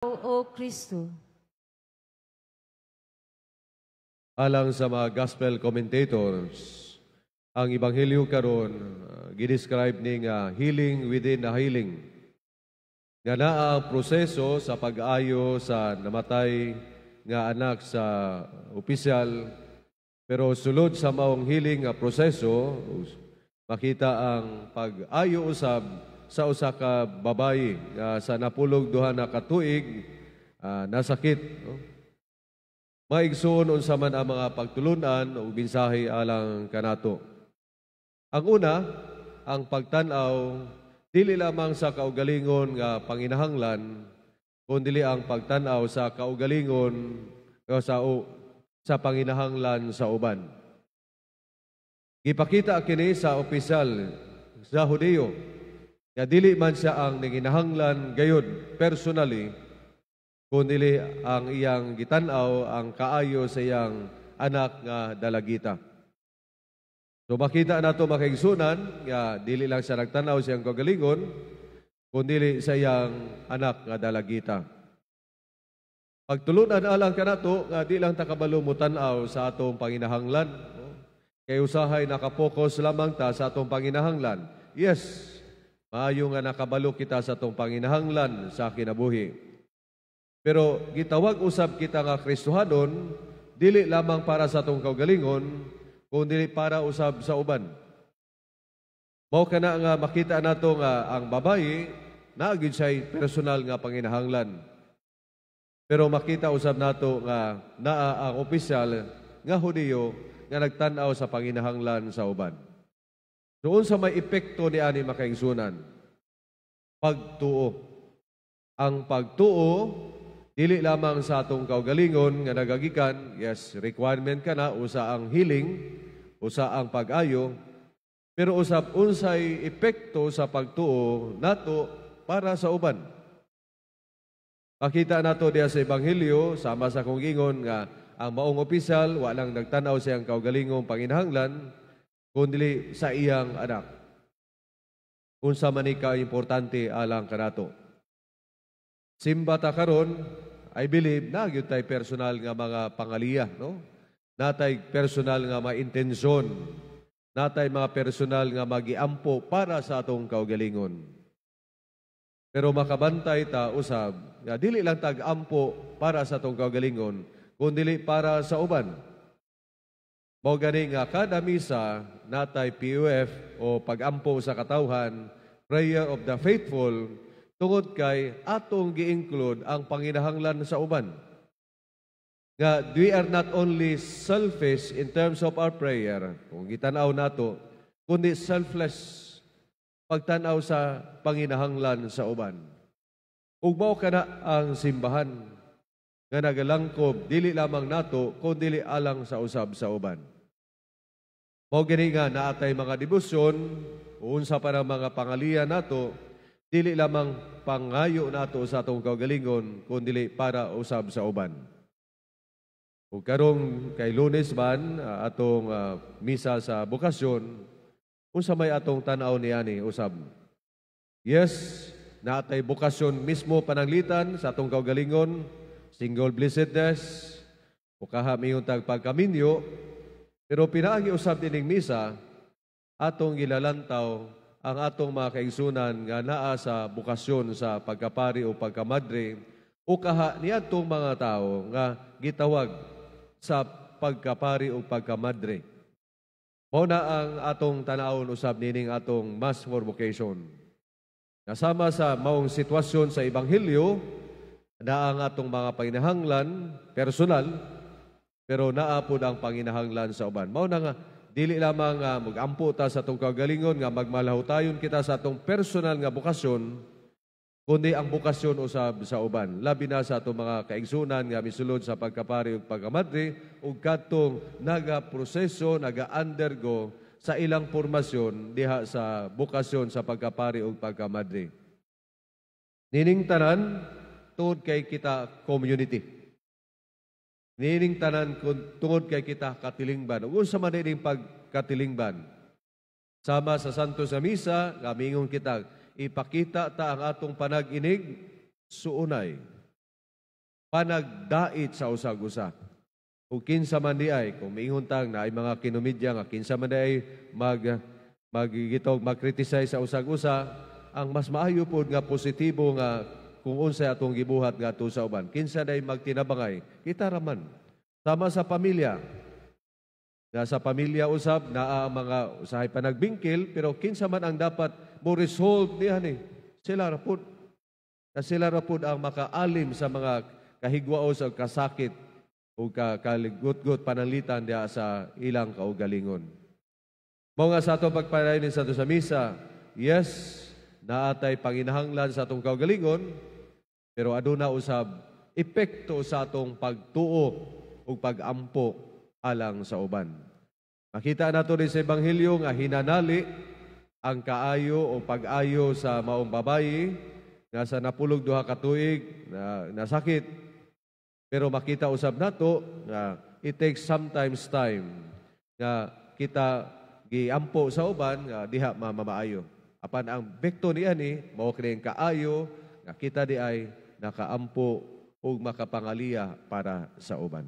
O Kristo. Alang sa mga gospel commentators, ang Ebanghelyo karon gidescribe ning healing within a healing. Nga naa ang proseso sa pag-ayo sa namatay nga anak sa opisyal, pero sulod sa maong healing nga proseso, makita ang pag-ayo usab sa usa ka babayi sa napulog duha na ka tuig nasakit. No? Maigsoon unsa man ang mga pagtulunan o mensahe alang kanato. Ang una, ang pagtan-aw dili lamang sa kaugalingon nga panginahanglan, kundi ang pagtan-aw sa kaugalingon sa panginahanglan sa uban. Gipakita kini sa opisyal sa Hudiyo nga dili man siya ang nanginahanglan gayud personally, kundi ang iyang gitan-aw ang kaayo sa iyang anak nga dalagita. So makita nato makaigsunan nga dili lang siya nagtan-aw siyang kagalingon, kundi sa iyang anak nga dalagita. Pagtulunan alang kanato nga di lang takabalo mo tan-aw sa atong panginahanglan, no? Kay usahay nakapokus lamang ta sa atong panginahanglan. Yes, maayo nga nakabalo kita sa atong panginahanglan sa kinabuhi. Pero gitawag usab kita nga Kristohanon, dili lamang para sa atong kaugalingon, kundi para usab sa uban. Mao kana nga makita nato nga ang babayi naagid siya personal nga panginahanglan. Pero makita usab nato nga naa ang opisyal nga Hudiyo nga nagtan-aw sa panginahanglan sa uban. Doon sa may epekto ni ani makaigsunan, pagtuo. Ang pagtuo dili lamang sa atong kaugalingon nga nagagikan, yes, requirement kana usa ang healing, usa ang pag-ayo, pero usab unsay epekto sa pagtuo nato para sa uban. Makita nato diya sa Ebanghelyo, sama sa kong ingon nga ang maong opisyal walang nagtan-aw siyang kaugalingong panginahanglan, kundi sa iyang anak. Unsa man ka importante alang kanato. Simba ta karon, I believe na gyud tay personal nga mga pangaliya, no? Natay personal nga mga intensyon, natay mga personal nga magiampo para sa atong kaugalingon. Pero makabantay ta usab nga dili lang tag-ampo para sa atong kaugalingon, kundi para sa uban. Mao gani nga kada misa natay POF o pag-ampo sa katawhan, prayer of the faithful, tungod kay atong gi-include ang panginahanglan sa uban. Nga we are not only selfish in terms of our prayer, kung gitan-aw nato, kundi selfless pagtan-aw sa panginahanglan sa uban. Ug mao kana ang simbahan nga nagalangkob dili lamang nato kundi alang sa usab sa uban. Mao gani nga naatay mga debosyon unsa pa ng mga pangalian nato, dili lamang pangayo nato sa atong kaugalingon kundi para usab sa uban. Ug karong kay Lunes man atong misa sa bukasyon, unsa may atong tan-aw niani usab. Yes, naatay bukasyon mismo pananglitan sa atong kaugalingon, single blessedness, o kahamiyon tag pagkaminyo, pero pinaagi usab dining misa atong gilalantaw ang atong mga kaigsunan nga naa sa bukasyon sa pagkapari o pagkamadre o kaha niadtong mga tao nga gitawag sa pagkapari o pagkamadre. Mao na ang atong tanawon usab nining atong mass for vocation. Nasama sa maong sitwasyon sa Ebanghelyo, na ang atong mga panginahanglan personal, pero naa pod ang panginahanglan sa uban. Mao na nga dili lamang mag-ampo ta sa atong kagalingon nga magmalahutayon kita sa atong personal nga bukasyon, kundi ang bukasyon usab sa uban. Labi na sa atong mga kaigsunan nga misulod sa pagkapari ug pagkamadre ug kadtong naga-proseso, naga-undergo sa ilang formasyon diha sa bukasyon sa pagkapari ug pagkamadre. Nining tanan tungod kay kita community. Nining tanan tungod kay kita katilingban. Ug unsa man ining pagkatilingban? Sama sa Santo sa Misa, kamingon kita ipakita ta ang atong panag-inig suunay. panagdait sa usag-usa. Ug kinsa man di ay kung miingon tang na ay mga kinumidya nga kinsa man di ay mag-criticize sa usag-usa, ang mas maayo pod nga positibo nga kung unsay atong gibuhat nga ato sa uban. Kinsa day magtinabangay, kita raman. Sama sa pamilya. Nga sa pamilya usab naa ang mga usahay pa nagbingkil, pero kinsa man ang dapat mo resolve niya ni. Sila ra pod. Sila ra pod ang makaalim sa mga kahigwao sa kasakit o kaligot-got pananglitan diya sa ilang kaugalingon. Mao nga sa atong pagpanayon sa ato sa misa, yes, naatay panginahanglan sa atong kaugalingon, pero aduna usab epekto sa atong pagtuo o pag-ampo alang sa uban. Makita nato din sa Ebanghelyo nga hinanali ang kaayo o pag-ayo sa maong babayi nga sa napulog duha ka tuig na nasakit. Pero makita usab nato nga it takes sometimes time nga kita giampo sa uban nga diha mamaayo. Apan ang bekto niya ni mao kini kaayo nga kita di ay nakaampo o makapangaliya para sa uban.